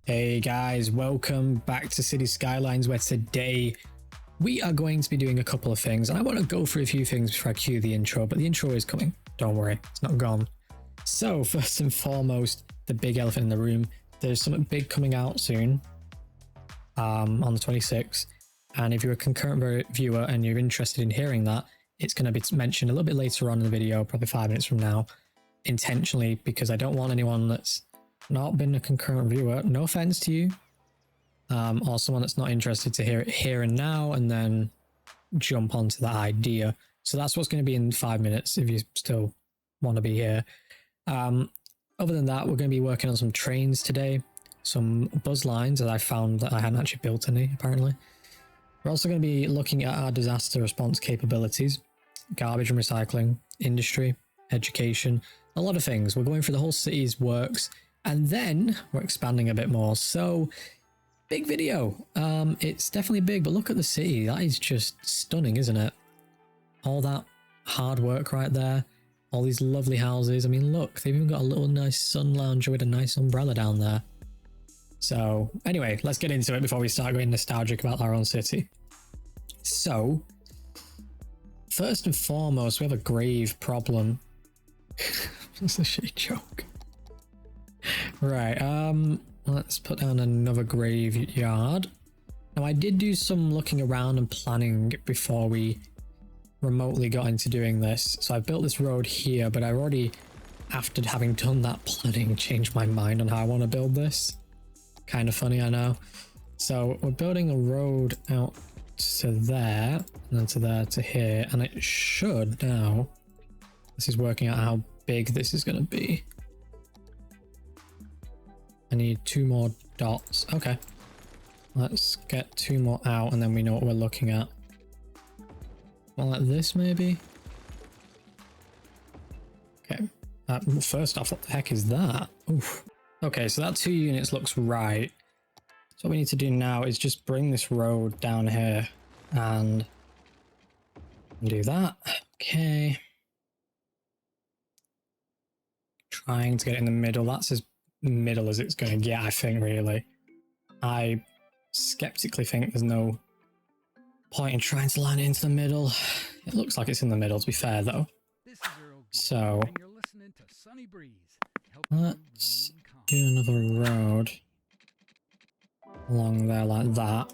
Hey guys, welcome back to Cities Skylines, where today we are going to be doing a couple of things, and I want to go through a few things before I cue the intro, but the intro is coming. Don't worry, it's not gone. So first and foremost, the big elephant in the room. There's something big coming out soon, on the 26th, and if you're a concurrent viewer and you're interested in hearing that, it's going to be mentioned a little bit later on in the video, probably 5 minutes from now, intentionally, because I don't want anyone that's not been a concurrent viewer, no offense to you, or someone that's not interested to hear it here and now and then jump onto that idea. So that's what's going to be in 5 minutes if you still want to be here. Other than that, we're going to be working on some trains today, some buzz lines that I found that I hadn't actually built any, apparently. We're also going to be looking at our disaster response capabilities, garbage and recycling, industry, education, a lot of things. We're going through the whole city's works, and then we're expanding a bit more. So big video. It's definitely big, but look at the city. That is just stunning, isn't it? All that hard work right there. All these lovely houses. I mean, look, they've even got a little nice sun lounger with a nice umbrella down there. So anyway, let's get into it before we start getting nostalgic about our own city. So first and foremost, we have a grave problem. That's a shit joke. Right, let's put down another graveyard. Now, I did do some looking around and planning before we remotely got into doing this. So I built this road here, but I already, after having done that planning, changed my mind on how I want to build this. Kind of funny, I know. So we're building a road out to there, and then to there to here, and it should now. This is working out how big this is going to be. I need 2 more dots. Okay. Let's get 2 more out, and then we know what we're looking at. Well, like this, maybe? Okay. First off, what the heck is that? Oof. Okay, so that 2 units looks right. So what we need to do now is just bring this road down here and do that. Okay. Trying to get it in the middle. That's as middle as it's going to get, I think, really. I skeptically think there's no point in trying to line it into the middle. It looks like it's in the middle, to be fair, though. So let's do another road along there like that.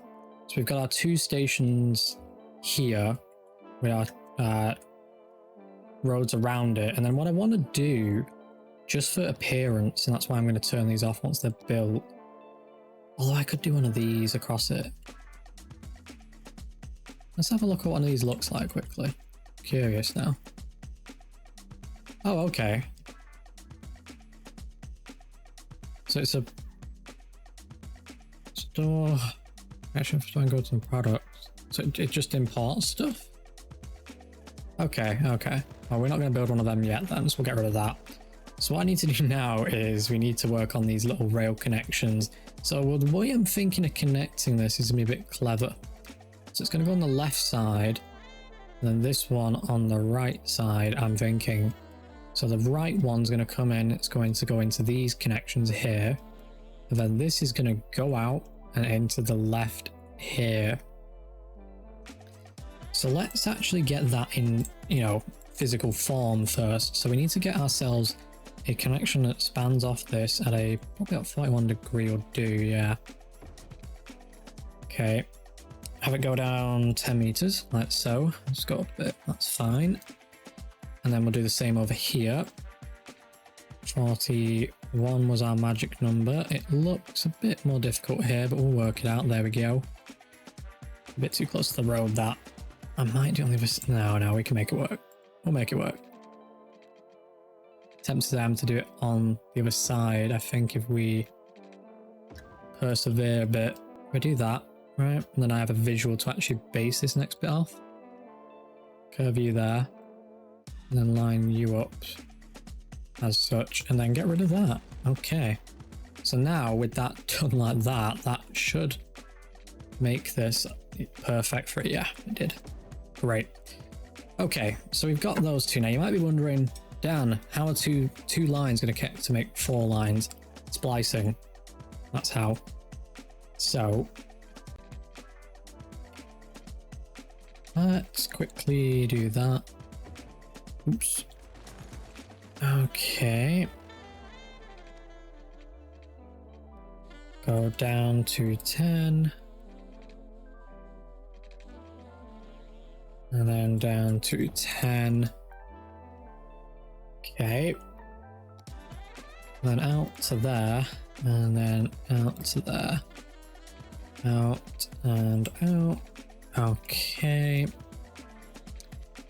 So we've got our 2 stations here with our roads around it, and then what I want to do, just for appearance, and that's why I'm going to turn these off once they're built, although I could do one of these across it. Let's have a look at what one of these looks like quickly. Curious now. Oh, okay. So it's a store. Actually, I'm trying to go to some products. So it just imports stuff? Okay, okay. Well, we're not going to build one of them yet then, so we'll get rid of that. So what I need to do now is we need to work on these little rail connections. So the way I'm thinking of connecting this is going to be a bit clever. So it's going to go on the left side, and then this one on the right side, I'm thinking. So the right one's going to come in, it's going to go into these connections here, and then this is going to go out and into the left here. So let's actually get that in, physical form first. So we need to get ourselves a connection that spans off this at a probably about 41 degree will do, yeah. Okay. Have it go down 10 meters, like so. Just go up a bit, that's fine. And then we'll do the same over here. 41 was our magic number. It looks a bit more difficult here, but we'll work it out. There we go. A bit too close to the road, that. I might do on the other side. No, we can make it work. We'll make it work. Tempted them to do it on the other side. I think if we persevere a bit, we do that, right? And then I have a visual to actually base this next bit off. Curve you there, and then line you up as such, and then get rid of that. Okay. So now with that done like that, that should make this perfect for it. Yeah, it did. Great. Okay, so we've got those 2 now. You might be wondering, Dan, how are two lines going to make 4 lines? Splicing. That's how. So let's quickly do that. Oops. Okay. Go down to 10. And then down to 10. Okay. And then out to there. And then out to there. Out and out. Okay.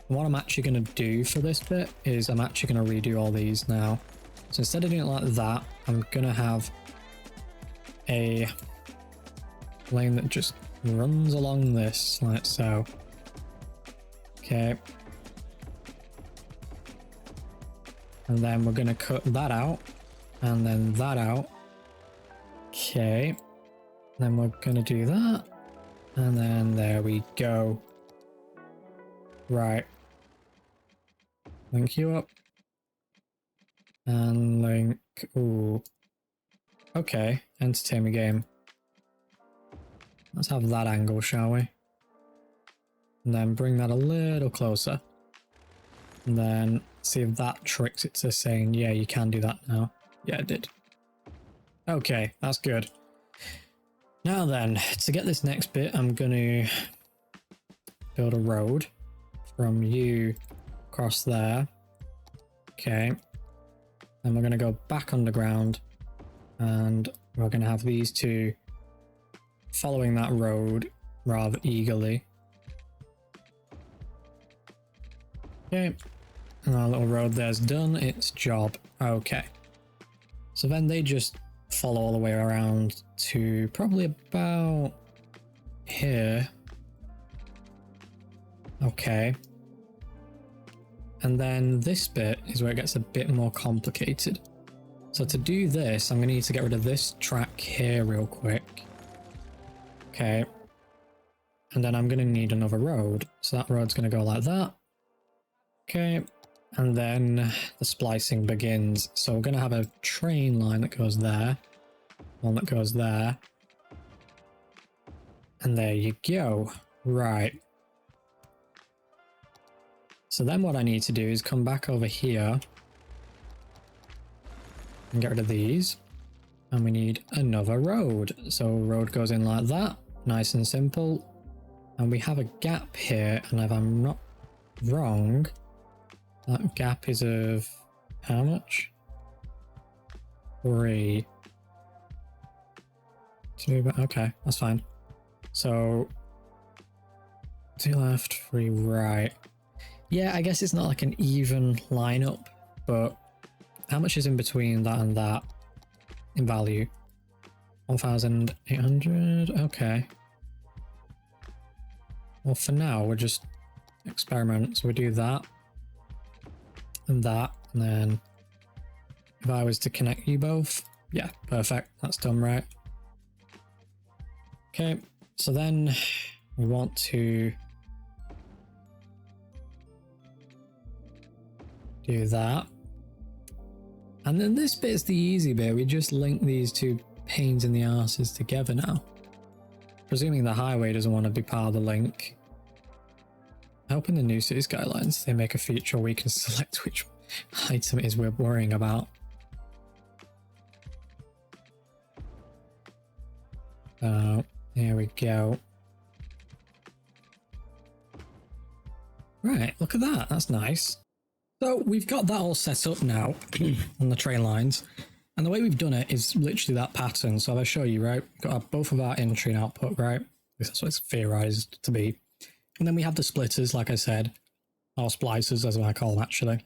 What I'm actually going to do for this bit is I'm actually going to redo all these now. So instead of doing it like that, I'm going to have a lane that just runs along this, like so. Okay. And then we're going to cut that out, and then that out. Okay. Then we're going to do that, and then there we go. Right. Link you up. And link. Ooh. Okay. Entertain me game. Let's have that angle, shall we? And then bring that a little closer. And then see if that tricks it to saying, yeah, you can do that now. Yeah, it did. Okay, that's good. Now then, to get this next bit, I'm going to build a road from you across there. Okay. Then we're going to go back underground, and we're going to have these two following that road rather eagerly. Okay. And our little road there's done its job. Okay. So then they just follow all the way around to probably about here. Okay. And then this bit is where it gets a bit more complicated. So to do this, I'm going to need to get rid of this track here real quick. Okay. And then I'm going to need another road. So that road's going to go like that. Okay. And then the splicing begins. So we're going to have a train line that goes there. One that goes there. And there you go. Right. So then what I need to do is come back over here and get rid of these. And we need another road. So road goes in like that. Nice and simple. And we have a gap here. And if I'm not wrong, that gap is of how much? 3. 2, but okay, that's fine. So 2 left, 3 right. Yeah, I guess it's not like an even lineup, but how much is in between that and that in value? 1,800. Okay. Well, for now, we're just experiment. So we do that and that, and then if I was to connect you both, yeah, perfect. That's done right. Okay, so then we want to do that. And then this bit is the easy bit. We just link these two pains in the arses together now. Presuming the highway doesn't want to be part of the link. I hope in the new Cities Skylines they make a feature where we can select which item it is we're worrying about. Here we go. Right, look at that. That's nice. So we've got that all set up now on the train lines. And the way we've done it is literally that pattern. So I'll show you, right? We've got both of our entry and output, right? That's what it's theorized to be. And then we have the splitters, like I said, or splicers, as I call them actually,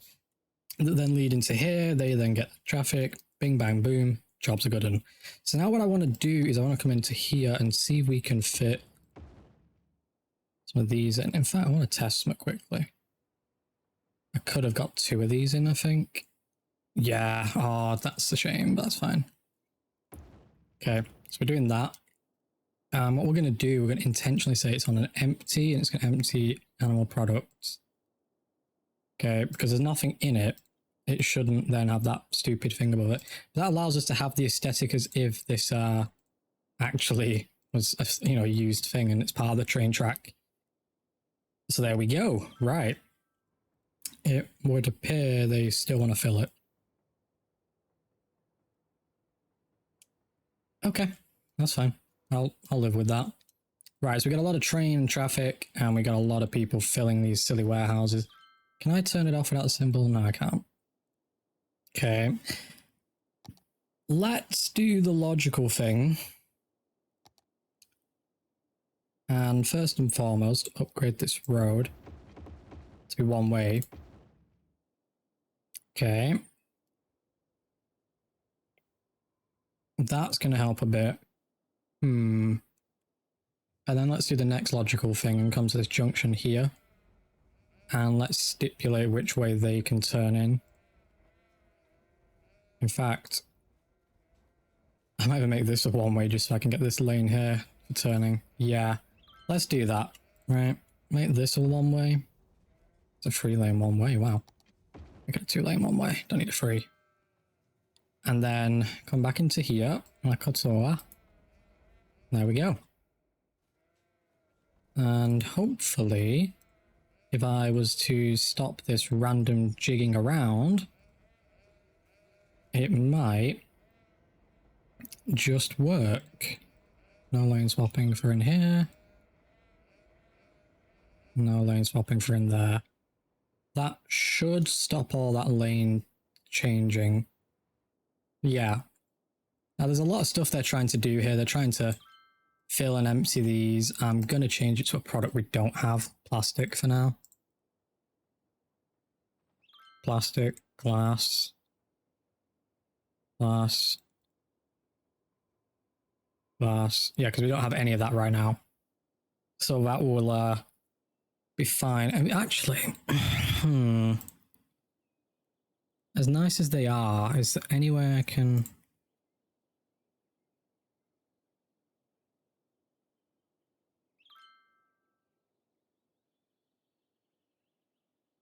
that then lead into here. They then get the traffic, bing, bang, boom, jobs are good. And so now what I want to do is I want to come into here and see if we can fit some of these in. In fact, I want to test them quickly. I could have got 2 of these in, I think. Yeah, oh, that's a shame, but that's fine. Okay, so we're doing that. What we're going to do, we're going to intentionally say it's on an empty, and it's going to empty animal products. Okay, because there's nothing in it. it shouldn't then have that stupid thing above it. But that allows us to have the aesthetic as if this actually was a used thing and it's part of the train track. So there we go. Right. It would appear they still want to fill it. Okay, that's fine. I'll live with that. Right, so we got a lot of train traffic and we got a lot of people filling these silly warehouses. Can I turn it off without the symbol? No, I can't. Okay. Let's do the logical thing. And first and foremost, upgrade this road to be one way. Okay. That's going to help a bit. And then let's do the next logical thing and come to this junction here. And let's stipulate which way they can turn in. In fact, I might even make this a one-way just so I can get this lane here for turning. Yeah, let's do that. Right, make this a one-way. It's a 3-lane one-way, wow. I got a 2-lane one-way, don't need a 3. And then come back into here, like so. There we go. And hopefully, if I was to stop this random jigging around, it might just work. No lane swapping for in here. No lane swapping for in there. That should stop all that lane changing. Yeah. Now there's a lot of stuff they're trying to do here. They're trying to fill and empty these. I'm going to change it to a product we don't have. Plastic for now. Plastic, glass, glass, glass. Yeah, because we don't have any of that right now. So that will be fine. I mean, actually, as nice as they are, is there anywhere I can...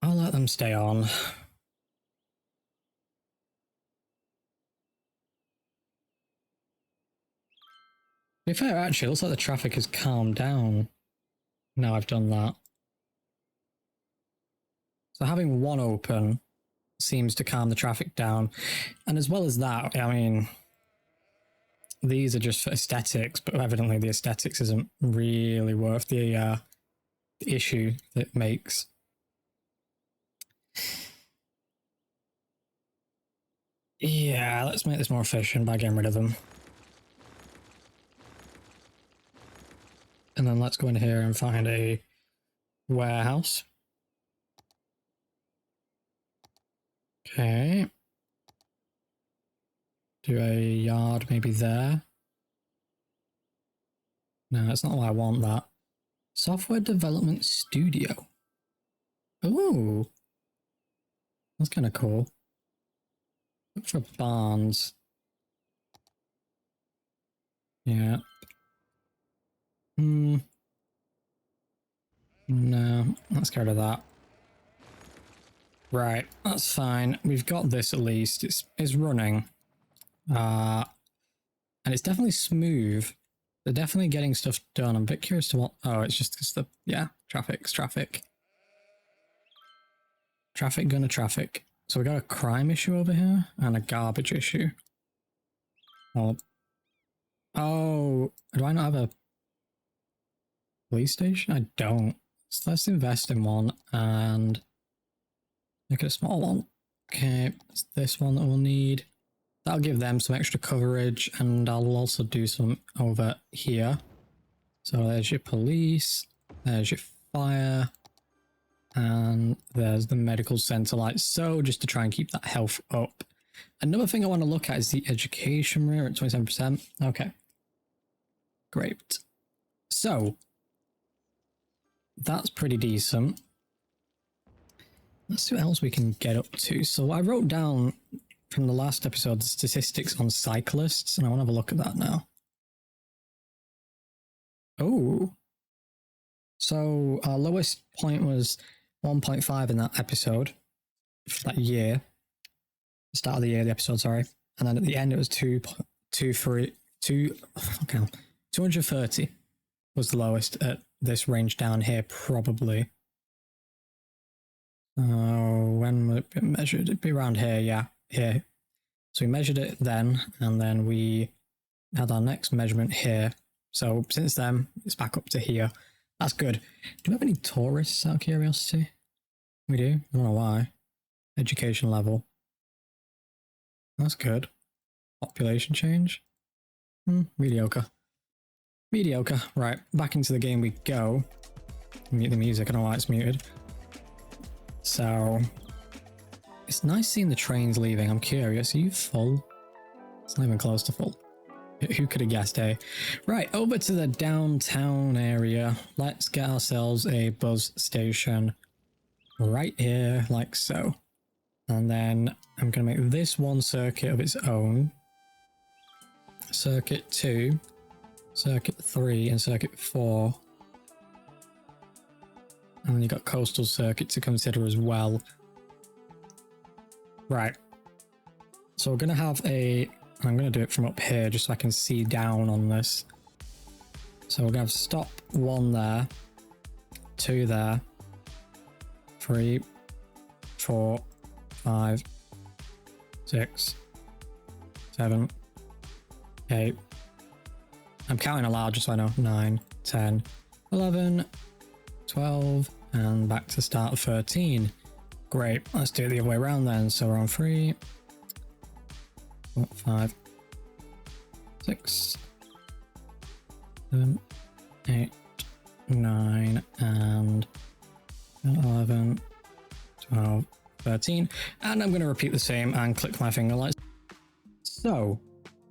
I'll let them stay on. To be fair, actually, it looks like the traffic has calmed down. Now I've done that. So having one open seems to calm the traffic down. And as well as that, I mean, these are just for aesthetics, but evidently the aesthetics isn't really worth the issue that it makes. Yeah, let's make this more efficient by getting rid of them. And then let's go in here and find a warehouse. Okay. Do a yard maybe there. No, that's not why I want that. Software Development Studio. Ooh. That's kind of cool. Look for barns. Yeah. No, let's get rid of that. Right, that's fine. We've got this at least. It's running. And it's definitely smooth. They're definitely getting stuff done. I'm a bit curious to what... Oh, it's just because the... Yeah, traffic's traffic. Traffic gonna traffic. So we got a crime issue over here and a garbage issue. Oh, do I not have a police station? I don't. So let's invest in one and make it a small one. Okay, it's this one that we'll need. That'll give them some extra coverage, and I'll also do some over here. So there's your police, there's your fire, and there's the medical center light. So just to try and keep that health up. Another thing I want to look at is the education rate at 27%. Okay. Great. So that's pretty decent. Let's see what else we can get up to. So I wrote down from the last episode the statistics on cyclists, and I want to have a look at that now. Oh. So our lowest point was 1.5 in that episode for that year. start of the year, the episode, sorry. And then at the end, it was 230 was the lowest at this range down here, probably. When would it be measured? It'd be around here, yeah, here. So we measured it then, and then we had our next measurement here. So since then, it's back up to here. That's good. Do we have any tourists out of curiosity? We do. I don't know why. Education level. That's good. Population change. Mediocre. Mediocre. Right, back into the game we go. Mute the music. I don't know why it's muted. So it's nice seeing the trains leaving. I'm curious. Are you full? It's not even close to full. Who could have guessed, eh? Right, over to the downtown area. Let's get ourselves a bus station right here, like so. And then I'm going to make this one circuit of its own. Circuit 2, Circuit 3, and Circuit 4. And then you've got Coastal Circuit to consider as well. Right. So we're going to have a... I'm going to do it from up here just so I can see down on this. So we're going to have stop 1 there, 2 there, 3, 4, 5, 6, 7, 8. I'm counting aloud just so I know. 9, 10, 11, 12, and back to start of 13. Great. Let's do it the other way around then. So we're on 3, 4, 5, 6, 7, 8, 9, and 11, 12, 13. And I'm going to repeat the same and click my finger like so.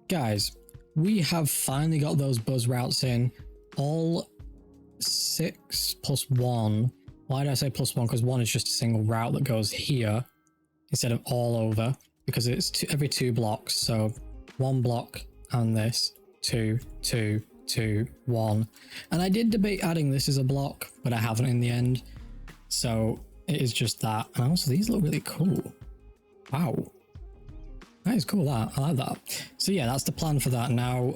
Guys, we have finally got those bus routes in. All 6 plus 1. Why did I say plus 1? Because 1 is just a single route that goes here instead of all over, because it's every 2 blocks. So 1 block and this, 2, 2, 2, 1. And I did debate adding this as a block, but I haven't in the end. So it is just that. And also these look really cool. Wow. That is cool, that. I like that. So yeah, that's the plan for that. Now,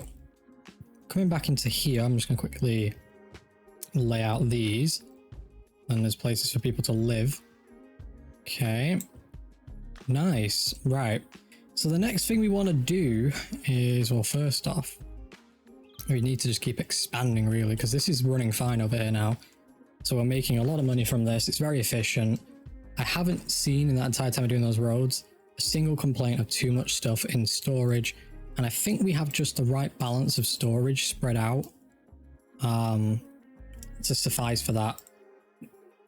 coming back into here, I'm just going to quickly lay out these. And there's places for people to live. Okay. Nice. Right. So the next thing we want to do is, well, first off, we need to just keep expanding really, because this is running fine over here now. So we're making a lot of money from this. It's very efficient. I haven't seen in that entire time of doing those roads a single complaint of too much stuff in storage. And I think we have just the right balance of storage spread out to suffice for that.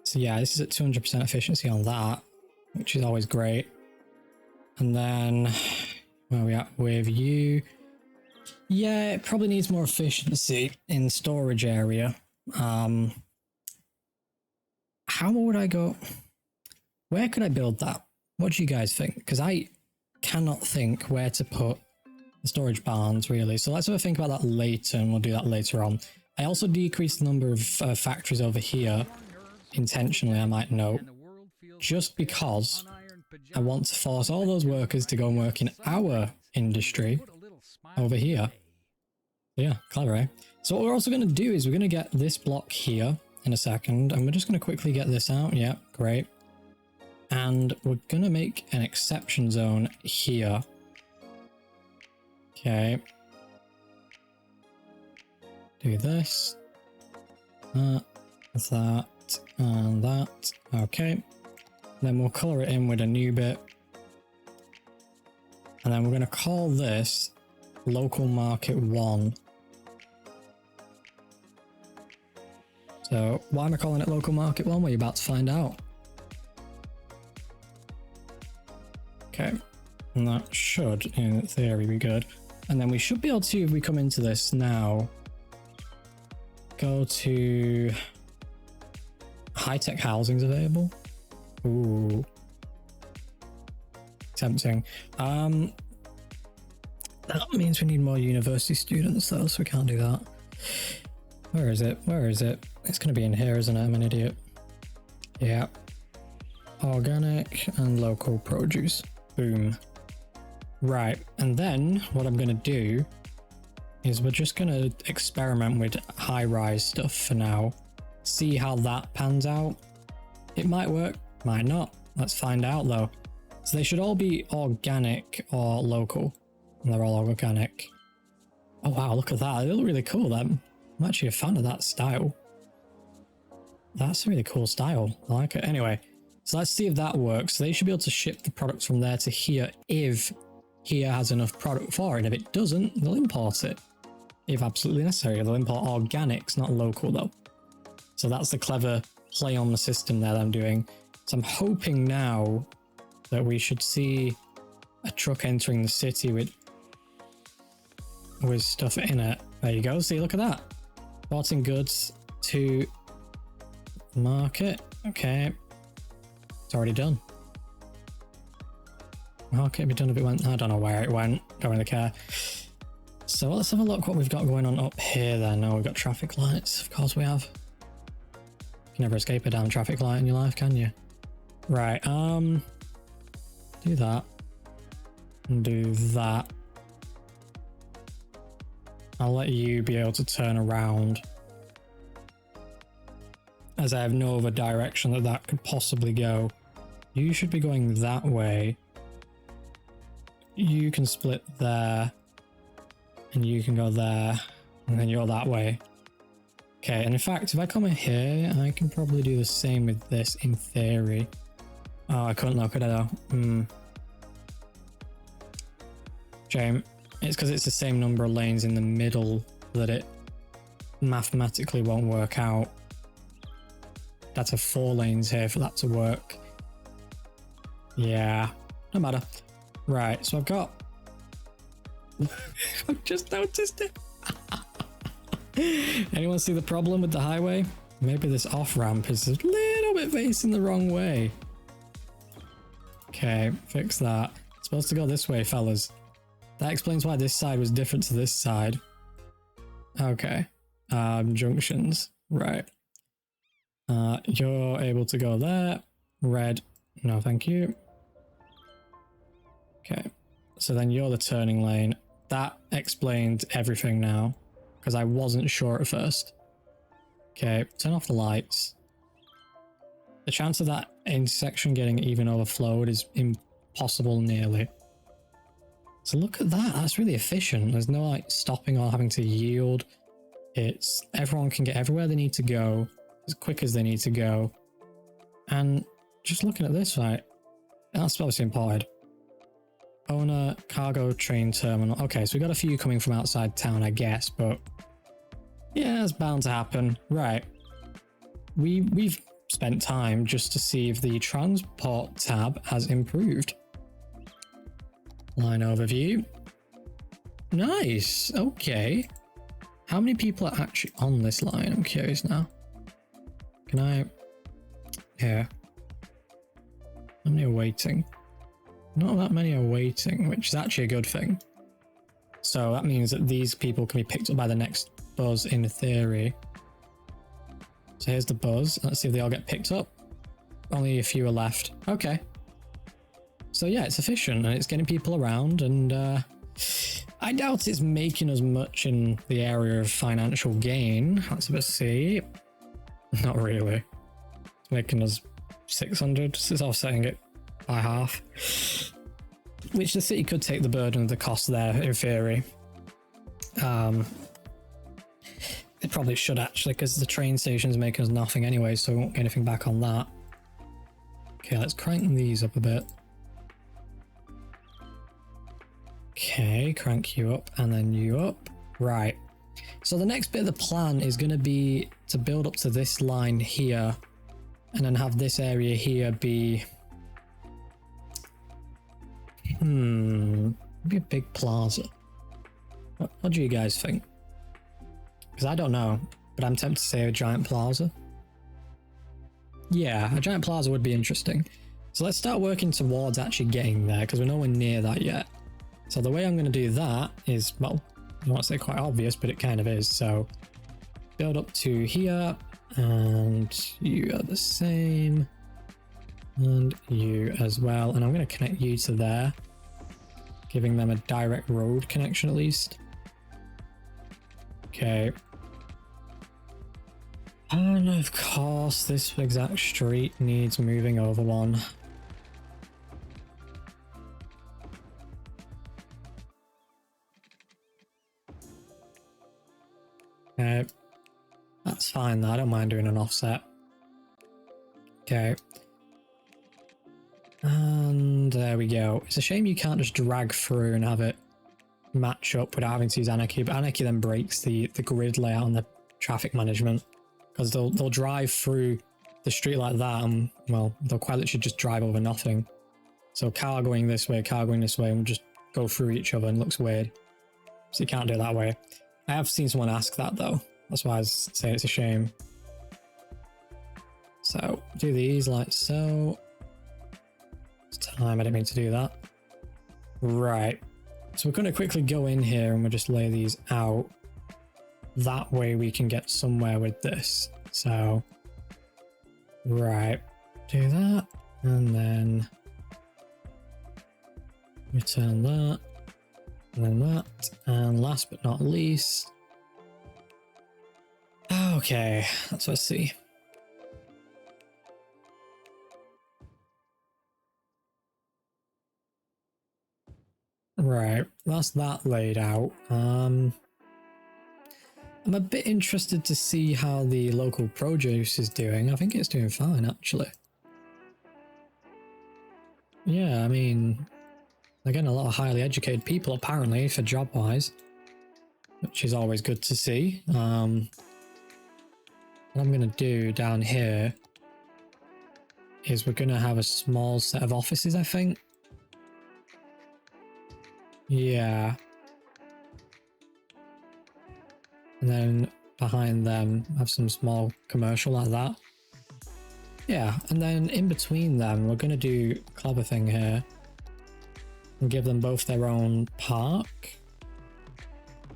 So yeah, this is at 200% efficiency on that, which is always great. And then where are we at with you? Yeah, it probably needs more efficiency in the storage area. How would I go? Where could I build that? What do you guys think? Because I cannot think where to put the storage barns really. So let's have a think about that later, and we'll do that later on. I also decreased the number of factories over here intentionally, I might note, just because I want to force all those workers to go and work in our industry over here. Yeah, clever, eh? So what we're also going to do is we're going to get this block here in a second, and we're just going to quickly get this out. Yeah, great. And we're going to make an exception zone here. Okay. Do this. That, and that. Okay. Then we'll color it in with a new bit. And then we're going to call this Local Market 1. So why am I calling it Local Market 1? Well, you're about to find out. Okay, and that should, in theory, be good. And then we should be able to, if we come into this now, go to high-tech housing's available. Ooh. Tempting. That means we need more university students though, so we can't do that. Where is it? Where is it? It's going to be in here, isn't it? I'm an idiot. Yeah. Organic and local produce. Boom. Right, and then what I'm going to do is we're just going to experiment with high-rise stuff for now. See how that pans out. It might work, might not. Let's find out though. So they should all be organic or local. And they're all organic. Oh wow, look at that. They look really cool then. I'm actually a fan of that style. That's a really cool style. I like it. Anyway, so let's see if that works. So they should be able to ship the products from there to here if here has enough product for it. And if it doesn't, they'll import it. If absolutely necessary. They'll import organics, not local though. So that's the clever play on the system there that I'm doing. So I'm hoping now that we should see a truck entering the city with stuff in it. There you go. See, look at that. Importing goods to market. Okay. It's already done. How can it be done if it went? I don't know where it went. Don't really care. So let's have a look what we've got going on up here then. Oh, we've got traffic lights. Of course we have. You can never escape a damn traffic light in your life, can you? Right, do that. And do that. I'll let you be able to turn around, as I have no other direction that could possibly go. You should be going that way. You can split there, and you can go there, and then you're that way. Okay, and in fact, if I come in here, I can probably do the same with this in theory. Oh, I couldn't look at it though. Shame. It's because it's the same number of lanes in the middle that it mathematically won't work out. That's a 4 lanes here for that to work. Yeah, no matter. Right, so I've got... I've just noticed it. Anyone see the problem with the highway? Maybe this off-ramp is a little bit facing the wrong way. Okay, fix that. It's supposed to go this way, fellas. That explains why this side was different to this side. Okay. Junctions. Right. You're able to go there. Red. No, thank you. Okay. So then you're the turning lane. That explained everything now, because I wasn't sure at first. Okay, turn off the lights. The chance of that intersection getting even overflowed is impossible nearly. So look at that, that's really efficient. There's no like stopping or having to yield. It's everyone can get everywhere they need to go as quick as they need to go. And just looking at this, right, that's obviously imported. Owner cargo train terminal. Okay, so we got a few coming from outside town, I guess, but yeah, it's bound to happen. Right. We've spent time just to see if the transport tab has improved. Line overview. Nice. Okay. How many people are actually on this line? I'm curious now. Can I... Yeah. How many are waiting? Not that many are waiting, which is actually a good thing. So that means that these people can be picked up by the next buzz in theory. So here's the buzz. Let's see if they all get picked up. Only a few are left. Okay. So yeah, it's efficient and it's getting people around, and I doubt it's making us much in the area of financial gain. Let's see. Not really. It's making us 600. It's offsetting it by half. Which the city could take the burden of the cost there in theory. It probably should actually, because the train station's making us nothing anyway, so we won't get anything back on that. Okay, let's crank these up a bit. Okay, crank you up and then you up. Right. So the next bit of the plan is going to be to build up to this line here and then have this area here be... maybe a big plaza. What do you guys think? Because I don't know, but I'm tempted to say a giant plaza. Yeah, a giant plaza would be interesting. So let's start working towards actually getting there, because we're nowhere near that yet. So the way I'm going to do that is, well, I don't want to say quite obvious, but it kind of is. So build up to here, and you are the same, and you as well. And I'm going to connect you to there. giving them a direct road connection at least. Okay. And of course, this exact street needs moving over one. Okay. That's fine though, I don't mind doing an offset. Okay. And there we go. It's a shame you can't just drag through and have it match up without having to use Anarchy, but Anarchy then breaks the grid layout and the traffic management, because they'll drive through the street like that and, well, they'll quite literally just drive over nothing. So car going this way, car going this way, and we'll just go through each other and it looks weird. So you can't do it that way. I have seen someone ask that though. That's why I was saying it's a shame. So do these like so. It's time, I didn't mean to do that. Right. So we're going to quickly go in here and we'll just lay these out. That way we can get somewhere with this. So, right. Do that. And then return that. And then that. And last but not least. Okay, let's see. Right, that's that laid out. I'm a bit interested to see how the local produce is doing. I think it's doing fine, actually. Yeah, I mean, they're getting a lot of highly educated people, apparently, for job-wise, which is always good to see. What I'm going to do down here is we're going to have a small set of offices, I think. Yeah. And then behind them, have some small commercial like that. Yeah, and then in between them, we're going to do a clever thing here. And give them both their own park.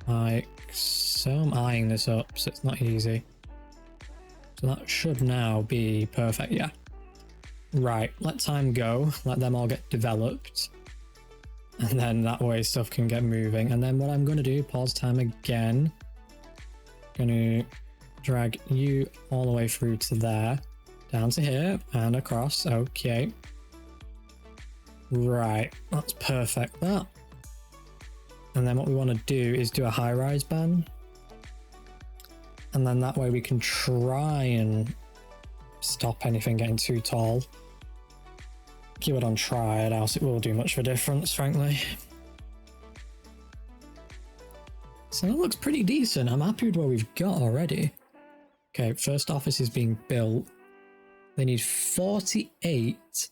Like so. I'm eyeing this up, so it's not easy. So that should now be perfect, yeah. Right, let time go. Let them all get developed. And then that way stuff can get moving. And then what I'm going to do, pause time again. Going to drag you all the way through to there. Down to here and across. Okay. Right. That's perfect, that. And then what we want to do is do a high-rise ban. And then that way we can try and stop anything getting too tall. Keep it on try, else it will do much of a difference, frankly. So that looks pretty decent. I'm happy with what we've got already. Okay, first office is being built. They need 48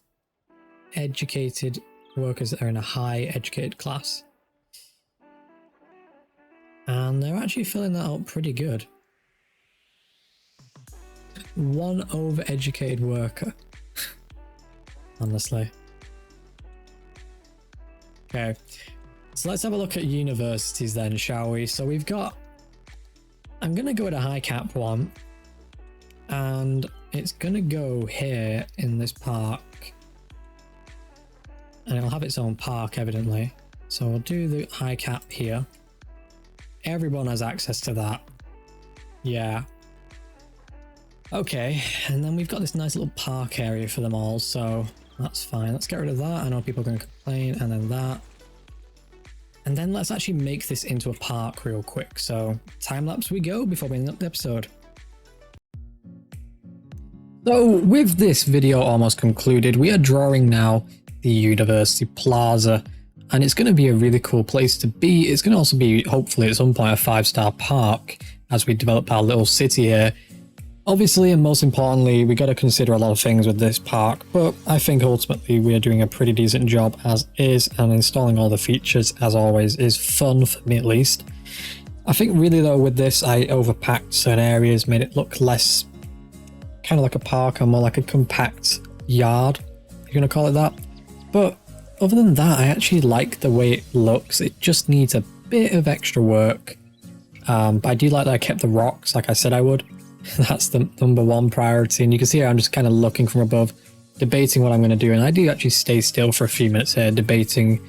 educated workers that are in a high educated class. And they're actually filling that up pretty good. One overeducated worker. Honestly. Okay, so let's have a look at universities then, shall we? So we've got, I'm going to go with a high cap one, and it's going to go here in this park, and it'll have its own park evidently. So we'll do the high cap here. Everyone has access to that. Yeah. Okay, and then we've got this nice little park area for them all, so that's fine. Let's get rid of that. I know people are going to complain, and then that. And then let's actually make this into a park real quick. So time lapse we go before we end up the episode. So with this video almost concluded, we are drawing now the University Plaza, and it's going to be a really cool place to be. It's going to also be, hopefully at some point, a 5-star park as we develop our little city here. Obviously, and most importantly, we got to consider a lot of things with this park, but I think ultimately we are doing a pretty decent job as is, and installing all the features, as always, is fun for me at least. I think really though with this, I overpacked certain areas, made it look less kind of like a park and more like a compact yard, if you're going to call it that. But other than that, I actually like the way it looks. It just needs a bit of extra work. But I do like that I kept the rocks like I said I would. That's the #1 priority, and you can see here I'm just kind of looking from above, debating what I'm going to do, and I do actually stay still for a few minutes here, debating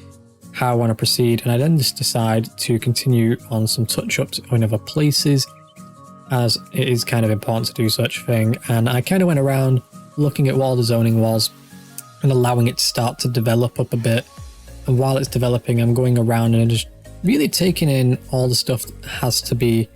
how I want to proceed, and I then just decide to continue on some touch-ups in other places, as it is kind of important to do such a thing. And I kind of went around looking at what all the zoning was and allowing it to start to develop up a bit. And while it's developing, I'm going around and just really taking in all the stuff that has to be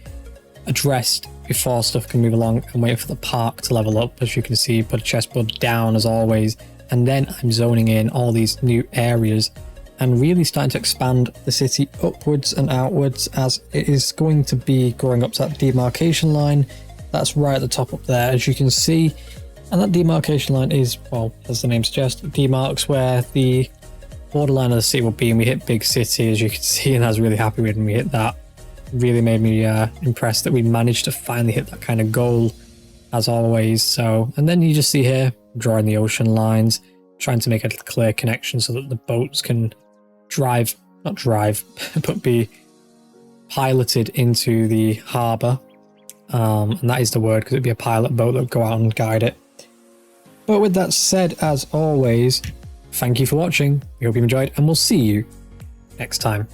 addressed before stuff can move along, and waiting for the park to level up. As you can see, put a chessboard down as always, and then I'm zoning in all these new areas and really starting to expand the city upwards and outwards, as it is going to be growing up to that demarcation line that's right at the top up there, as you can see. And that demarcation line is, well, as the name suggests, demarks where the borderline of the city will be, and we hit big city, as you can see, and I was really happy when we hit that. Really made me impressed that we managed to finally hit that kind of goal, as always. So, and then you just see here, drawing the ocean lines, trying to make a clear connection so that the boats can not drive, but be piloted into the harbour. And that is the word, because it'd be a pilot boat that would go out and guide it. But with that said, as always, thank you for watching. We hope you enjoyed, and we'll see you next time.